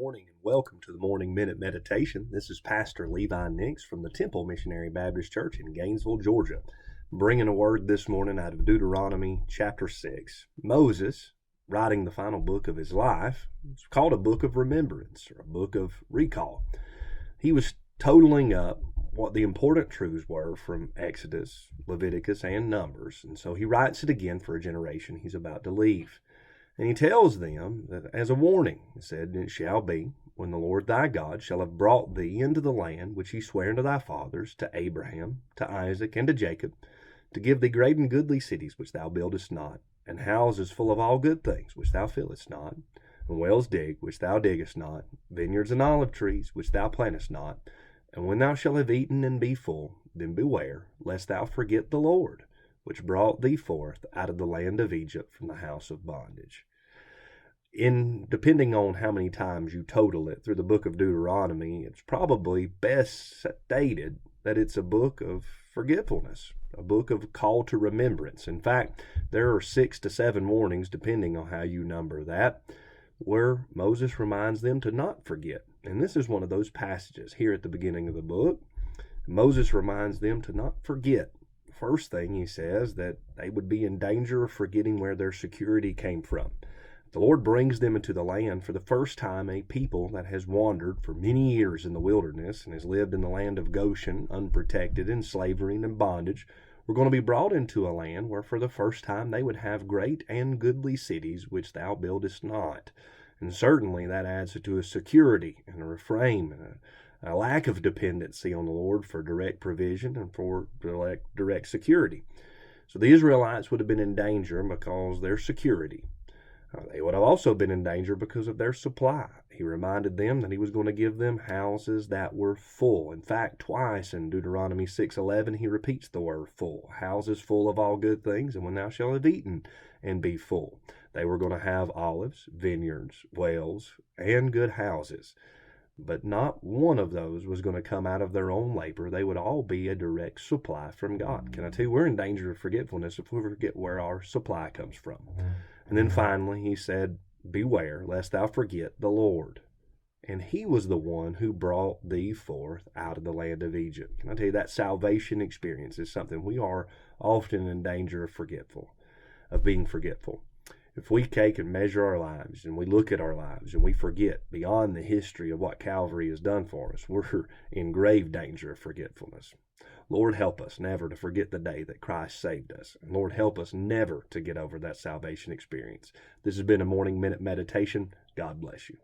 morning and welcome to the Morning Minute Meditation. This is Pastor Levi Nix from the Temple Missionary Baptist Church in Gainesville, Georgia, bringing a word this morning out of Deuteronomy chapter 6. Moses, writing the final book of his life, it's called a book of remembrance or a book of recall. He was totaling up what the important truths were from Exodus, Leviticus, and Numbers, and so he writes it again for a generation he's about to leave. And he tells them that as a warning, he said, "It shall be, when the Lord thy God shall have brought thee into the land which he sware unto thy fathers, to Abraham, to Isaac, and to Jacob, to give thee great and goodly cities which thou buildest not, and houses full of all good things which thou fillest not, and wells digged which thou diggest not, vineyards and olive trees which thou plantest not. And when thou shalt have eaten and be full, then beware, lest thou forget the Lord, which brought thee forth out of the land of Egypt from the house of bondage." Depending on how many times you total it through the book of Deuteronomy, it's probably best stated that it's a book of forgetfulness, a book of call to remembrance. In fact, there are 6 to 7 warnings, depending on how you number that, where Moses reminds them to not forget. And this is one of those passages here at the beginning of the book. Moses reminds them to not forget. First thing he says, that they would be in danger of forgetting where their security came from. The Lord brings them into the land for the first time, a people that has wandered for many years in the wilderness and has lived in the land of Goshen, unprotected in slavery and in bondage. We're going to be brought into a land where for the first time they would have great and goodly cities which thou buildest not. And certainly that adds to a security and a refrain and a lack of dependency on the Lord for direct provision and for direct security. So the Israelites would have been in danger because of their security. They would have also been in danger because of their supply. He reminded them that he was going to give them houses that were full. In fact, twice in Deuteronomy 6:11, he repeats the word full. Houses full of all good things, and when thou shalt have eaten and be full. They were going to have olives, vineyards, wells, and good houses. But not one of those was going to come out of their own labor. They would all be a direct supply from God. Can I tell you, we're in danger of forgetfulness if we forget where our supply comes from. And then finally, he said, "Beware, lest thou forget the Lord." And he was the one who brought thee forth out of the land of Egypt. Can I tell you, that salvation experience is something we are often in danger of being forgetful. If we take and measure our lives and we look at our lives and we forget beyond the history of what Calvary has done for us, we're in grave danger of forgetfulness. Lord, help us never to forget the day that Christ saved us. And Lord, help us never to get over that salvation experience. This has been a Morning Minute Meditation. God bless you.